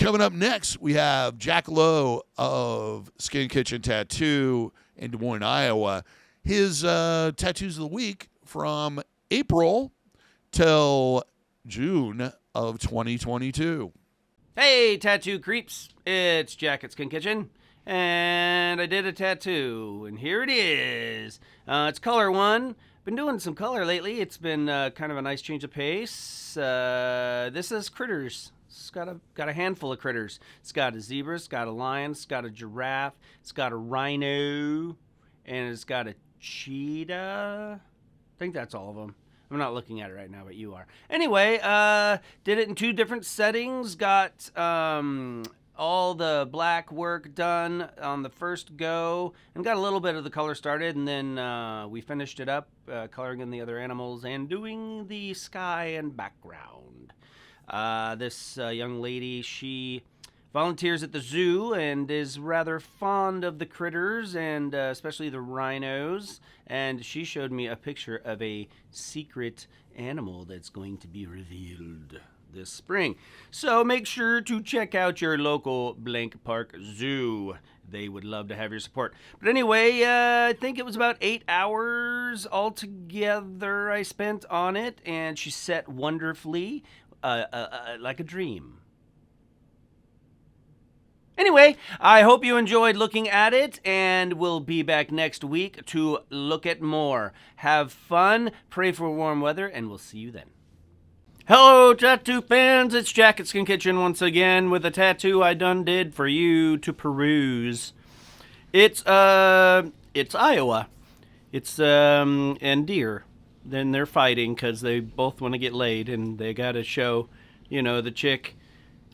Coming up next, we have Jack Lowe of Skin Kitchen Tattoo in Des Moines, Iowa. His tattoos of the week from April till June of 2022. Hey, tattoo creeps. It's Jack at Skin Kitchen, and I did a tattoo, and here it is. It's color one. Been doing some color lately. It's been kind of a nice change of pace. This is critters. It's got a handful of critters. It's got a zebra, it's got a lion, it's got a giraffe, it's got a rhino, and it's got a cheetah. I think that's all of them. I'm not looking at it right now, but you are. Anyway, did it in 2 different settings. Got all the black work done on the first go, and got a little bit of the color started, and then we finished it up, coloring in the other animals and doing the sky and background. This young lady, she volunteers at the zoo and is rather fond of the critters, and especially the rhinos, and she showed me a picture of a secret animal that's going to be revealed this spring. So make sure to check out your local Blank Park Zoo. They would love to have your support. But anyway, I think it was about 8 hours altogether I spent on it, and she set wonderfully, like a dream. Anyway, I hope you enjoyed looking at it, and we'll be back next week to look at more. Have fun, pray for warm weather, and we'll see you then. Hello, tattoo fans. It's Jack at Skin Kitchen once again with a tattoo I done did for you to peruse. It's Iowa. It's and deer. Then they're fighting because they both want to get laid, and they got to show, the chick,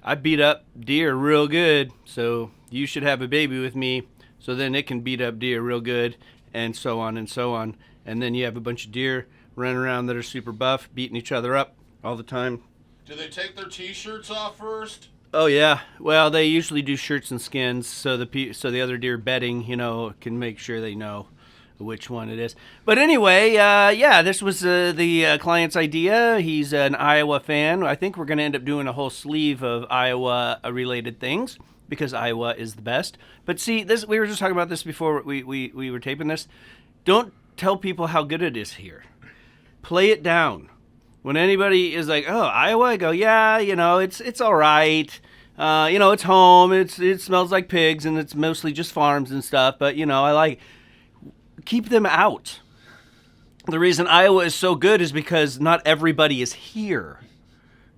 I beat up deer real good, so you should have a baby with me, so then it can beat up deer real good, and so on and so on. And then you have a bunch of deer running around that are super buff, beating each other up all the time. Do they take their T-shirts off first? Oh yeah. Well, they usually do shirts and skins, so the other deer betting, can make sure they know which one it is. But anyway, this was the client's idea. He's an Iowa fan. I think we're going to end up doing a whole sleeve of Iowa-related things because Iowa is the best. But see, we were just talking about this before we were taping this. Don't tell people how good it is here. Play it down. When anybody is like, oh, Iowa, I go, yeah, it's all right. It's home. It smells like pigs, and it's mostly just farms and stuff. But, I like... Keep them out. The reason Iowa is so good is because not everybody is here.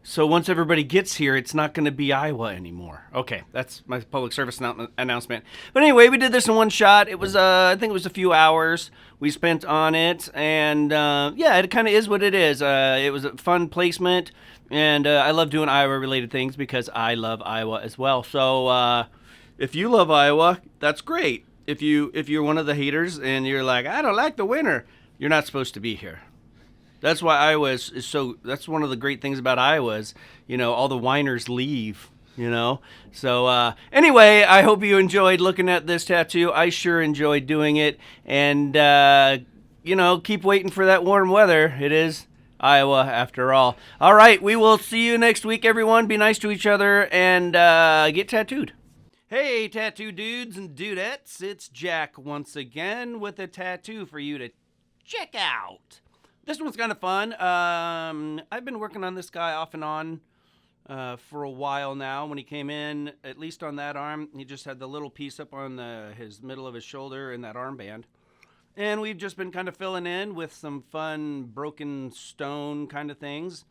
So once everybody gets here, it's not going to be Iowa anymore. Okay, that's my public service announcement. But anyway, we did this in one shot. It was, I think it was a few hours we spent on it. And it kind of is what it is. It was a fun placement. And I love doing Iowa-related things because I love Iowa as well. So if you love Iowa, that's great. If you're one of the haters and you're like, I don't like the winter, you're not supposed to be here. That's why Iowa is so, that's one of the great things about Iowa is, all the whiners leave, So anyway, I hope you enjoyed looking at this tattoo. I sure enjoyed doing it. And, keep waiting for that warm weather. It is Iowa after all. All right, we will see you next week, everyone. Be nice to each other and get tattooed. Hey, tattoo dudes and dudettes, it's Jack once again with a tattoo for you to check out. This one's kind of fun. I've been working on this guy off and on for a while now. When he came in, at least on that arm, he just had the little piece up on his middle of his shoulder in that armband. And we've just been kind of filling in with some fun broken stone kind of things.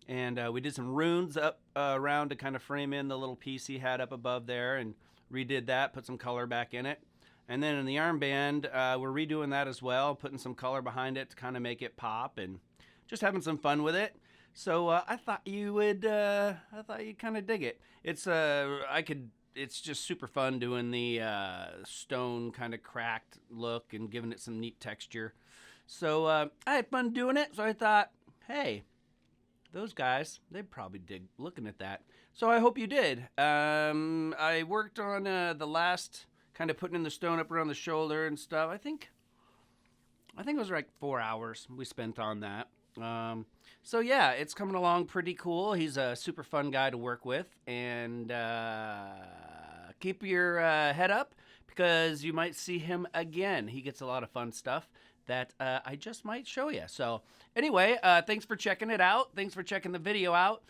And we did some runes up around to kind of frame in the little piece he had up above there, and redid that, put some color back in it. And then in the armband, we're redoing that as well, putting some color behind it to kind of make it pop, and just having some fun with it. So I thought you would, you'd kind of dig it. It's just super fun doing the stone kind of cracked look and giving it some neat texture. So I had fun doing it, so I thought, hey, those guys, they'd probably dig looking at that. So I hope you did. I worked on the last kind of putting in the stone up around the shoulder and stuff. I think it was like 4 hours we spent on that. So yeah, it's coming along pretty cool. He's a super fun guy to work with, and keep your head up because you might see him again. He gets a lot of fun stuff that I just might show you. So anyway, thanks for checking it out. Thanks for checking the video out.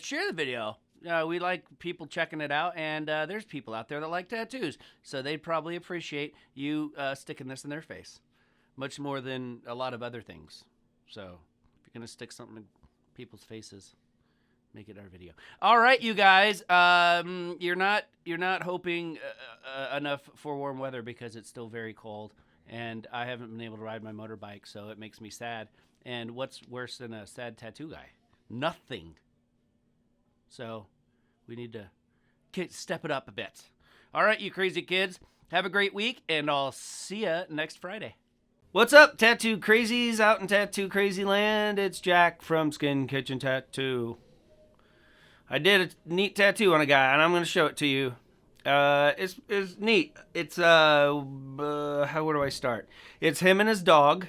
Share the video. We like people checking it out, and there's people out there that like tattoos, so they'd probably appreciate you sticking this in their face much more than a lot of other things. So if you're gonna stick something in people's faces, make it our video. All right, you guys. You're not hoping enough for warm weather because it's still very cold, and I haven't been able to ride my motorbike, so it makes me sad. And what's worse than a sad tattoo guy? Nothing. So we need to step it up a bit. All right, you crazy kids. Have a great week, and I'll see ya next Friday. What's up, tattoo crazies out in tattoo crazy land? It's Jack from Skin Kitchen Tattoo. I did a neat tattoo on a guy, and I'm going to show it to you. It's neat. It's where do I start? It's him and his dog,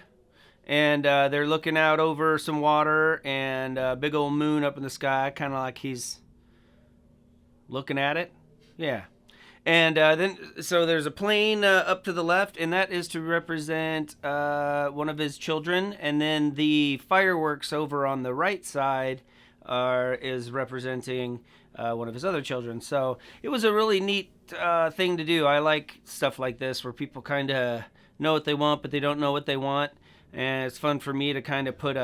and they're looking out over some water and a big old moon up in the sky, kind of like he's looking at it. Yeah. And so there's a plane up to the left, and that is to represent one of his children. And then the fireworks over on the right side is representing one of his other children. So it was a really neat thing to do. I like stuff like this where people kind of know what they want, but they don't know what they want. And it's fun for me to kind of put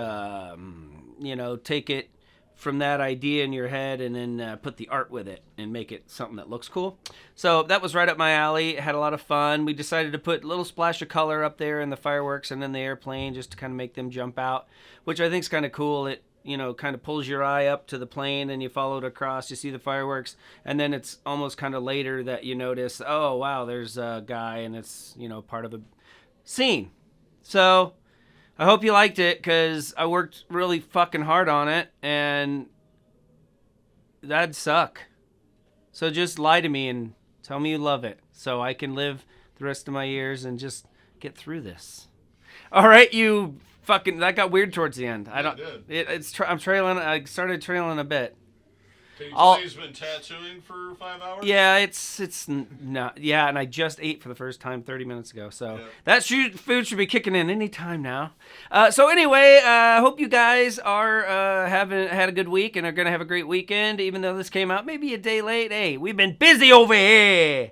take it from that idea in your head and then put the art with it and make it something that looks cool. So that was right up my alley. Had a lot of fun. We decided to put a little splash of color up there in the fireworks and then the airplane just to kind of make them jump out, which I think is kind of cool. It, kind of pulls your eye up to the plane and you follow it across. You see the fireworks, and then it's almost kind of later that you notice, oh, wow, there's a guy, and it's, part of a scene. So I hope you liked it because I worked really fucking hard on it, and that'd suck. So just lie to me and tell me you love it so I can live the rest of my years and just get through this. All right, you fucking... That got weird towards the end. I'm trailing... I started trailing a bit. Can you tell he's been tattooing for 5 hours? Yeah, it's not. Yeah, and I just ate for the first time 30 minutes ago. So that food should be kicking in any time now. So anyway, I hope you guys are had a good week and are going to have a great weekend, even though this came out maybe a day late. Hey, we've been busy over here.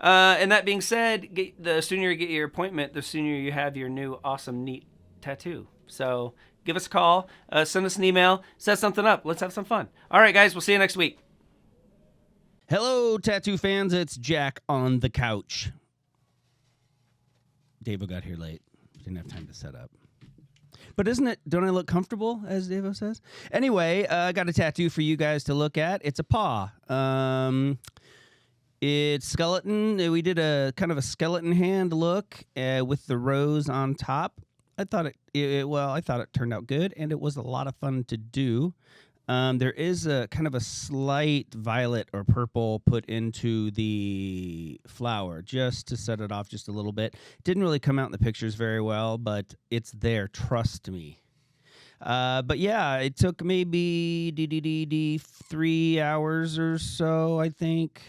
And that being said, the sooner you get your appointment, the sooner you have your new awesome, neat tattoo. So give us a call, send us an email, set something up. Let's have some fun. All right, guys, we'll see you next week. Hello, tattoo fans. It's Jack on the couch. Davo got here late. Didn't have time to set up. But don't I look comfortable, as Davo says? Anyway, I got a tattoo for you guys to look at. It's a paw. It's skeleton. We did a kind of a skeleton hand look with the rose on top. I thought it turned out good, and it was a lot of fun to do. There is a kind of a slight violet or purple put into the flower just to set it off just a little bit. Didn't really come out in the pictures very well, but it's there. Trust me. But yeah, it took maybe 3 hours or so, I think.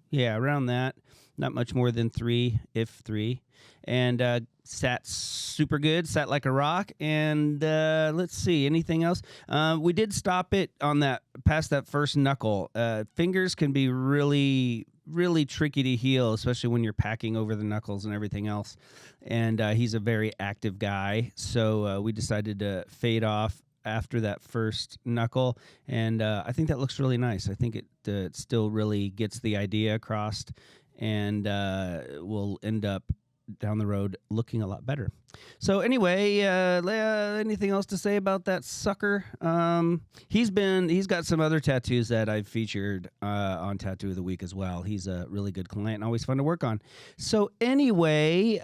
Yeah, around that. Not much more than 3, if 3. And sat super good, sat like a rock. And let's see, anything else? We did stop it on past that first knuckle. Fingers can be really, really tricky to heal, especially when you're packing over the knuckles and everything else. And he's a very active guy, so we decided to fade off after that first knuckle, and I think that looks really nice. I think it still really gets the idea across, and will end up down the road looking a lot better. So anyway, anything else to say about that sucker? He's got some other tattoos that I've featured on Tattoo of the Week as well. He's a really good client and always fun to work on. So anyway,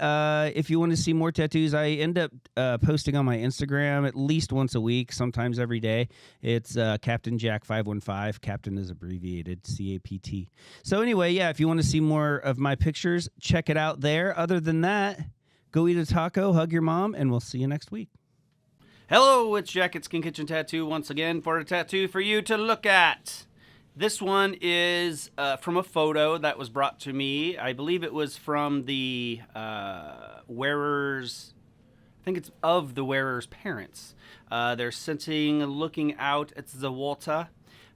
if you want to see more tattoos, I end up posting on my Instagram at least once a week, sometimes every day. It's Captain Jack 515. Captain is abbreviated CAPT. So anyway, yeah, if you want to see more of my pictures, check it out there. Other than that, go eat a taco, hug your mom, and we'll see you next week. Hello, it's Jack at Skin Kitchen Tattoo once again for a tattoo for you to look at. This one is from a photo that was brought to me. I believe it was from the wearer's, I think it's of the wearer's parents. They're sitting looking out at the water.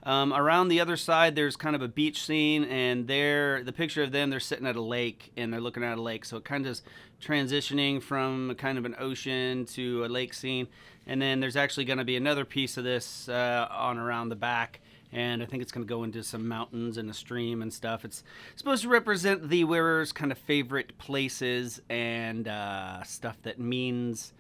Around the other side, there's kind of a beach scene, and the picture of them, they're sitting at a lake, and they're looking at a lake. So it kind of is transitioning from kind of an ocean to a lake scene. And then there's actually going to be another piece of this on around the back. And I think it's going to go into some mountains and a stream and stuff. It's supposed to represent the wearer's kind of favorite places and stuff that means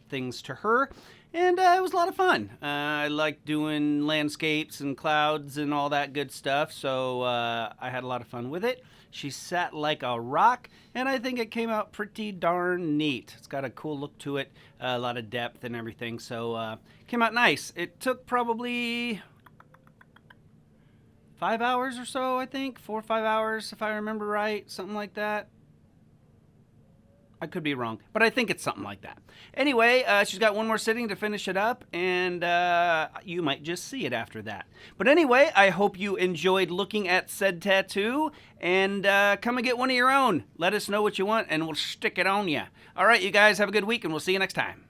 things to her. And it was a lot of fun. I like doing landscapes and clouds and all that good stuff. So I had a lot of fun with it. She sat like a rock, and I think it came out pretty darn neat. It's got a cool look to it, a lot of depth and everything. So it came out nice. It took probably 5 hours or so, I think. 4 or 5 hours, if I remember right. Something like that. I could be wrong, but I think it's something like that. Anyway, she's got one more sitting to finish it up, and you might just see it after that. But anyway, I hope you enjoyed looking at said tattoo, and come and get one of your own. Let us know what you want, and we'll stick it on you. All right, you guys, have a good week, and we'll see you next time.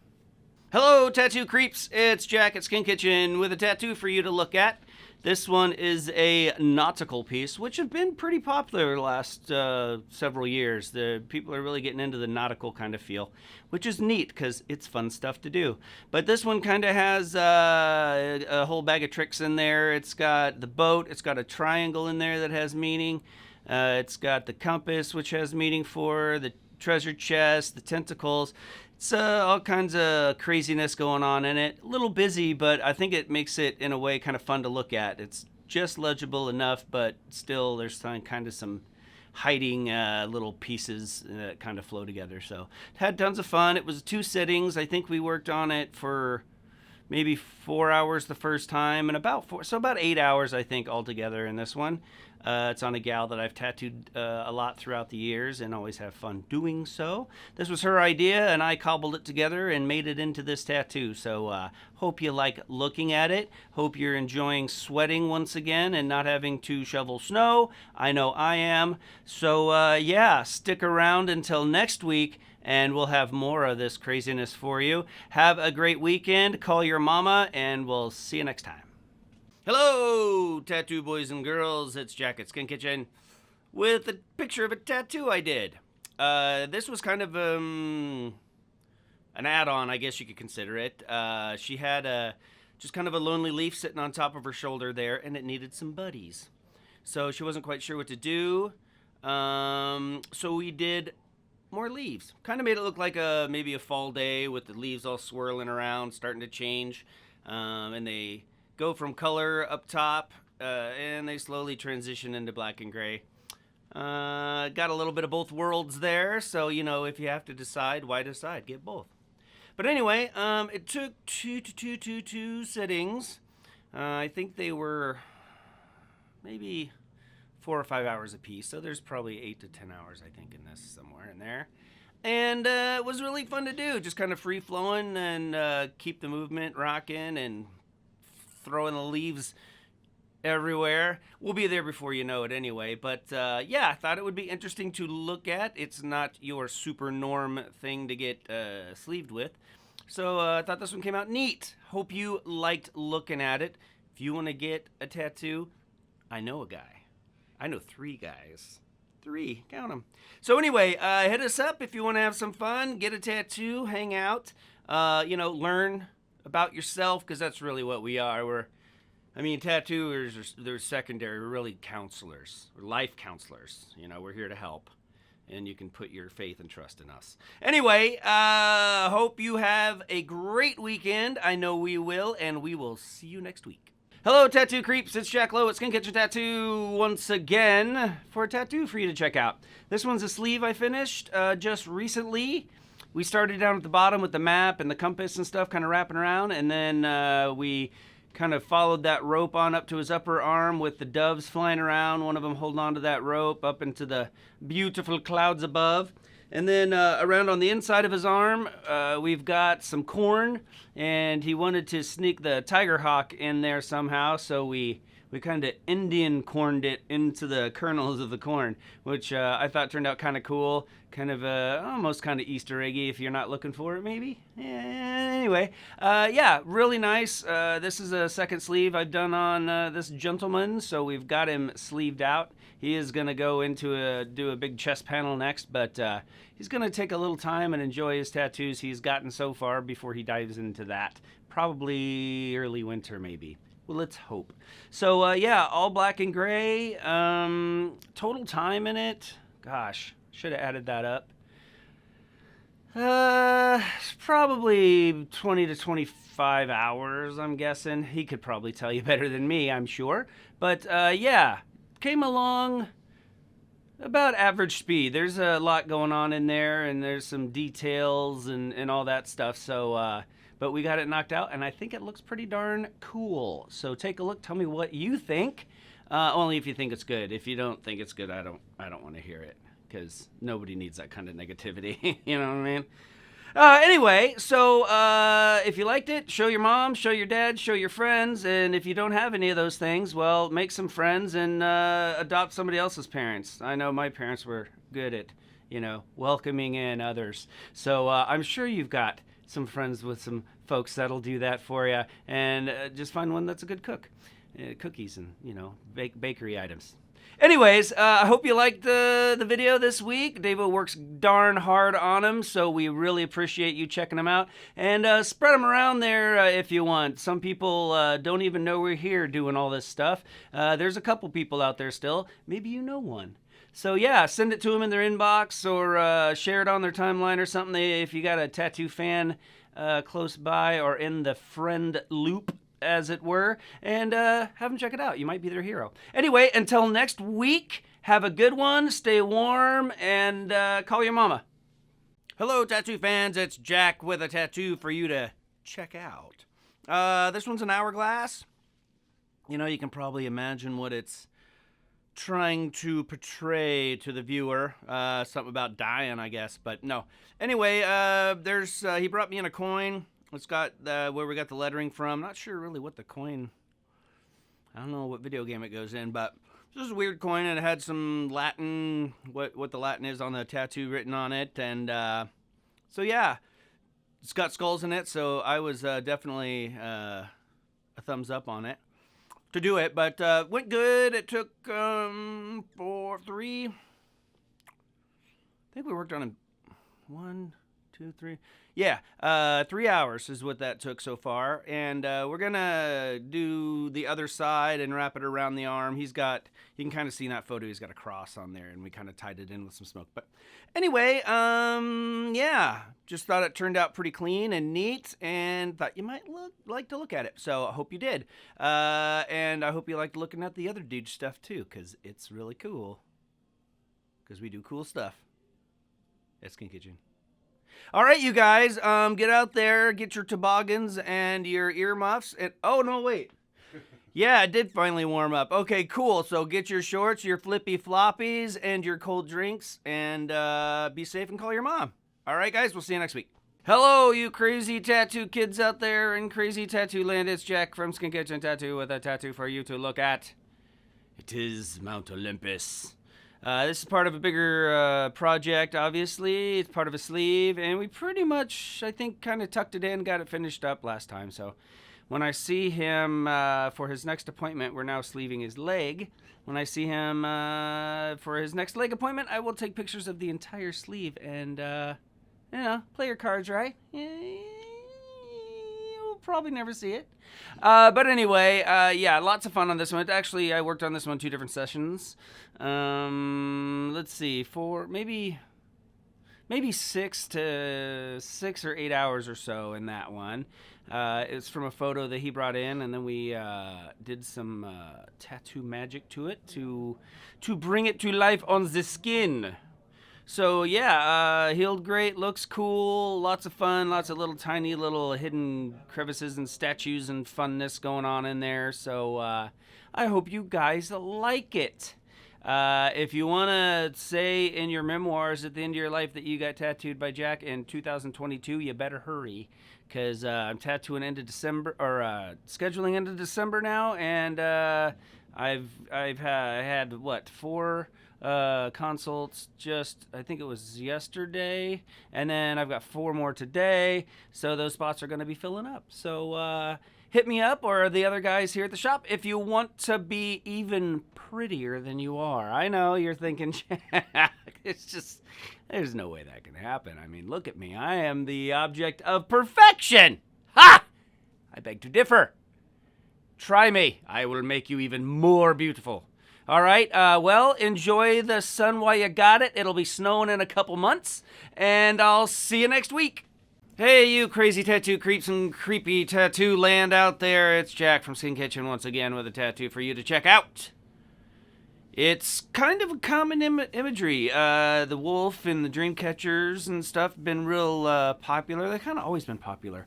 Hello, tattoo creeps. It's Jack at Skin Kitchen with a tattoo for you to look at. This one is a nautical piece, which have been pretty popular the last several years. The people are really getting into the nautical kind of feel, which is neat because it's fun stuff to do. But this one kind of has a whole bag of tricks in there. It's got the boat. It's got a triangle in there that has meaning. It's got the compass, which has meaning for the treasure chest, the tentacles. It's all kinds of craziness going on in it. A little busy, but I think it makes it, in a way, kind of fun to look at. It's just legible enough, but still there's kind of some hiding little pieces that kind of flow together. So had tons of fun. It was 2 sittings. I think we worked on it for maybe 4 hours the first time, and about 8 hours, I think, altogether in this one. It's on a gal that I've tattooed a lot throughout the years and always have fun doing so. This was her idea, and I cobbled it together and made it into this tattoo. So hope you like looking at it. Hope you're enjoying sweating once again and not having to shovel snow. I know I am. So yeah, stick around until next week, and we'll have more of this craziness for you. Have a great weekend. Call your mama, and we'll see you next time. Hello, tattoo boys and girls. It's Jack at Skin Kitchen with a picture of a tattoo I did. This was kind of an add-on, I guess you could consider it. She had just kind of a lonely leaf sitting on top of her shoulder there, and it needed some buddies. So she wasn't quite sure what to do. So we did more leaves. Kind of made it look like maybe a fall day with the leaves all swirling around, starting to change. And they go from color up top, and they slowly transition into black and gray. Got a little bit of both worlds there, so, if you have to decide, why decide? Get both. But anyway, it took two sittings. I think they were maybe 4 or 5 hours a piece, so there's probably 8 to 10 hours, I think, in this, somewhere in there. And it was really fun to do, just kind of free-flowing and keep the movement rocking and throwing the leaves everywhere. We'll be there before you know it anyway. But yeah, I thought it would be interesting to look at. It's not your super norm thing to get sleeved with. So I thought this one came out neat. Hope you liked looking at it. If you want to get a tattoo, I know a guy. I know 3 guys. 3, count them. So anyway, hit us up if you want to have some fun, get a tattoo, hang out, learn about yourself, because that's really what we are. Tattooers, they're secondary. We're really counselors. We're life counselors. We're here to help, and you can put your faith and trust in us. Anyway, hope you have a great weekend. I know we will, and we will see you next week. Hello, tattoo creeps. It's Jack Lowe at Skin Kitchen Tattoo once again for a tattoo for you to check out. This one's a sleeve I finished just recently. We started down at the bottom with the map and the compass and stuff kind of wrapping around, and then we kind of followed that rope on up to his upper arm with the doves flying around, one of them holding on to that rope up into the beautiful clouds above. And then around on the inside of his arm, we've got some corn, and he wanted to sneak the tiger hawk in there somehow, so we kind of Indian corned it into the kernels of the corn, which I thought turned out kind of cool, kind of almost kind of Easter eggy if you're not looking for it, maybe. Anyway, yeah, really nice. This is a second sleeve I've done on this gentleman, so we've got him sleeved out. He is going to go into do a big chest panel next, but he's going to take a little time and enjoy his tattoos he's gotten so far before he dives into that. Probably early winter, maybe. Well, let's hope. So, yeah, all black and gray. Total time in it. Gosh, should have added that up. Probably 20 to 25 hours, I'm guessing. He could probably tell you better than me, I'm sure. But, yeah, came along about average speed. There's a lot going on in there, and there's some details and all that stuff. So, but we got it knocked out, and I think it looks pretty darn cool. So take a look. Tell me what you think. Only if you think it's good. If you don't think it's good, I don't want to hear it, because nobody needs that kind of negativity. You know what I mean? Anyway, so if you liked it, show your mom, show your dad, show your friends, and if you don't have any of those things, well, make some friends and adopt somebody else's parents. I know my parents were good at, welcoming in others. So I'm sure you've got some friends with some folks that'll do that for you, and just find one that's a good cook. Cookies and, bakery items. Anyways, I hope you liked the video this week. Davo works darn hard on them, so we really appreciate you checking them out. And spread them around there if you want. Some people don't even know we're here doing all this stuff. There's a couple people out there still. Maybe you know one. So yeah, send it to them in their inbox or share it on their timeline or something if you got a tattoo fan close by or in the friend loop, as it were, and have them check it out. You might be their hero. Anyway, until next week, have a good one, stay warm, and call your mama. Hello, tattoo fans. It's Jack with a tattoo for you to check out. This one's an hourglass. You can probably imagine what it's trying to portray to the viewer. Something about dying, I guess, but no. Anyway, he brought me in a coin. It's got where we got the lettering from. Not sure really what the coin, I don't know what video game it goes in, but this is a weird coin, and it had some Latin, what the Latin is on the tattoo written on it, and so yeah, it's got skulls in it, so I was definitely a thumbs up on it to do it, but went good. It took 3, I think we worked on it 1, 2, 3. Yeah, 3 hours is what that took so far, and we're gonna do the other side and wrap it around the arm. You can kind of see in that photo, he's got a cross on there, and we kind of tied it in with some smoke. But anyway, yeah, just thought it turned out pretty clean and neat, and thought you might like to look at it. So I hope you did, and I hope you liked looking at the other dude's stuff too, because it's really cool. Because we do cool stuff at Skin Kitchen. All right, you guys, get out there, get your toboggans and your earmuffs. And oh, no, wait. Yeah, it did finally warm up. Okay, cool. So get your shorts, your flippy floppies, and your cold drinks, and be safe and call your mom. All right, guys, we'll see you next week. Hello, you crazy tattoo kids out there in crazy tattoo land. It's Jack from Skin Kitchen Tattoo with a tattoo for you to look at. It is Mount Olympus. This is part of a bigger project, obviously. It's part of a sleeve, and we pretty much, I think, kind of tucked it in, got it finished up last time. So when I see him for his next appointment, we're now sleeving his leg. When I see him for his next leg appointment, I will take pictures of the entire sleeve and, play your cards right. You'll probably never see it. But anyway, yeah, lots of fun on this one. Actually, I worked on this one 2 different sessions. Let's see, for maybe 6 or 8 hours or so in that one. It's from a photo that he brought in, and then we did some tattoo magic to it to bring it to life on the skin. So yeah, healed great, looks cool, lots of fun, lots of tiny little hidden crevices and statues and funness going on in there. So I hope you guys like it. If you want to say in your memoirs at the end of your life that you got tattooed by Jack in 2022, you better hurry, because I'm tattooing into December, or scheduling into December now, and I've had what, 4 consults just, I think it was yesterday, and then I've got 4 more today, so those spots are going to be filling up. So hit me up or the other guys here at the shop if you want to be even prettier than you are. I know you're thinking, it's just, there's no way that can happen. I mean, look at me. I am the object of perfection. Ha! I beg to differ. Try me. I will make you even more beautiful. All right. Well, enjoy the sun while you got it. It'll be snowing in a couple months, and I'll see you next week. Hey, you crazy tattoo creeps and creepy tattoo land out there. It's Jack from Skin Kitchen once again with a tattoo for you to check out. It's kind of a common imagery. The wolf and the dream catchers and stuff have been real popular. They've kind of always been popular.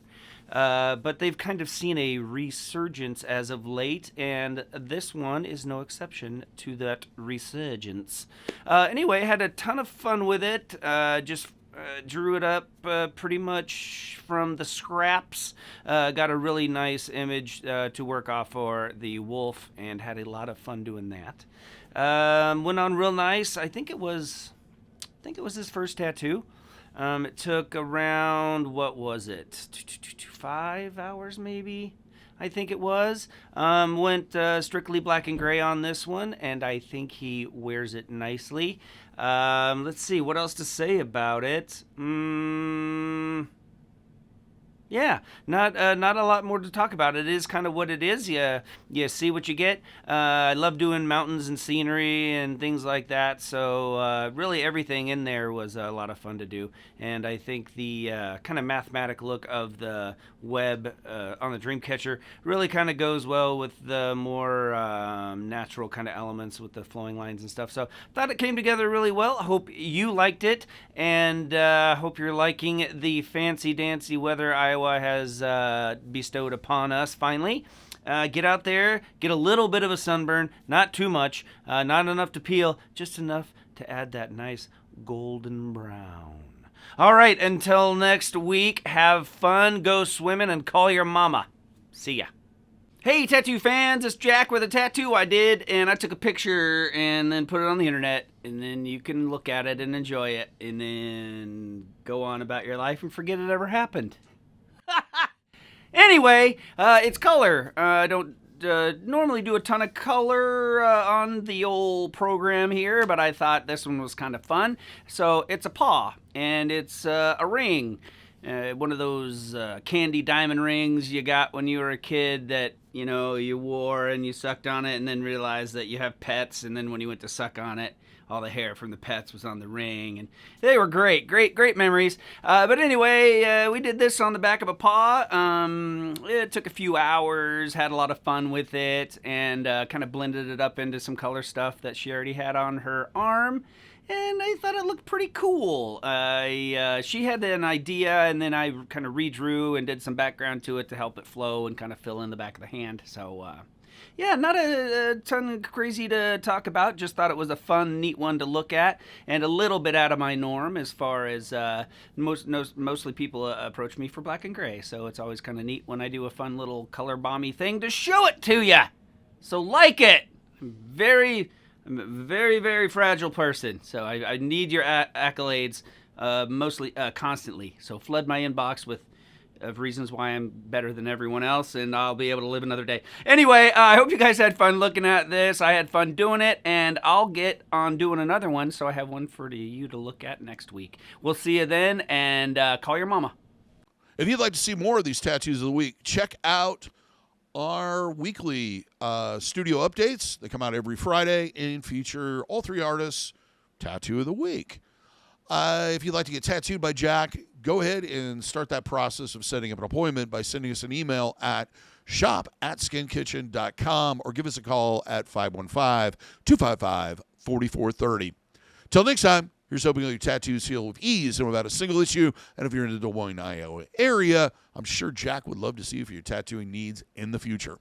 But they've kind of seen a resurgence as of late, and this one is no exception to that resurgence. Anyway, had a ton of fun with it. Just drew it up pretty much from the scraps. Got a really nice image to work off for the wolf, and had a lot of fun doing that. Went on real nice. I think it was his first tattoo. It took around, what was it, 5 hours maybe, I think it was. Went strictly black and gray on this one, and I think he wears it nicely. Let's see, what else to say about it? Yeah, not a lot more to talk about. It is kind of what it is. You see what you get. I love doing mountains and scenery and things like that. So really everything in there was a lot of fun to do. And I think the kind of mathematic look of the web on the Dreamcatcher really kind of goes well with the more natural kind of elements with the flowing lines and stuff. So thought it came together really well. I hope you liked it, and hope you're liking the fancy dancy weather Iowa has bestowed upon us finally. Get out there, get a little bit of a sunburn, not too much, not enough to peel, just enough to add that nice golden brown. All right, until next week, have fun, go swimming, and call your mama. See ya. Hey, tattoo fans, it's Jack with a tattoo I did, and I took a picture and then put it on the internet, and then you can look at it and enjoy it, and then go on about your life and forget it ever happened. Anyway, it's color. I don't normally do a ton of color on the old program here, but I thought this one was kind of fun. So it's a paw, and it's a ring. One of those candy diamond rings you got when you were a kid that, you know, you wore and you sucked on it and then realized that you have pets, and then when you went to suck on it, all the hair from the pets was on the ring, and they were great memories. But anyway, we did this on the back of a paw. It took a few hours, had a lot of fun with it, and kind of blended it up into some color stuff that she already had on her arm. And I thought it looked pretty cool. She had an idea, and then I kind of redrew and did some background to it to help it flow and kind of fill in the back of the hand. So, yeah, not a ton crazy to talk about. Just thought it was a fun, neat one to look at, and a little bit out of my norm as far as mostly people approach me for black and gray. So it's always kind of neat when I do a fun little color bomby thing to show it to you. So like it. I'm a very, very fragile person, so I need your accolades mostly constantly. So flood my inbox with reasons why I'm better than everyone else, and I'll be able to live another day. Anyway, I hope you guys had fun looking at this. I had fun doing it, and I'll get on doing another one, so I have one for you to look at next week. We'll see you then, and call your mama. If you'd like to see more of these tattoos of the week, check out our weekly studio updates. They come out every Friday and feature all 3 artists' tattoo of the week. If you'd like to get tattooed by Jack, go ahead and start that process of setting up an appointment by sending us an email at shop@skinkitchen.com or give us a call at 515-255-4430. Till next time, here's hoping your tattoos heal with ease and without a single issue. And if you're in the Des Moines, Iowa area, I'm sure Jack would love to see you for your tattooing needs in the future.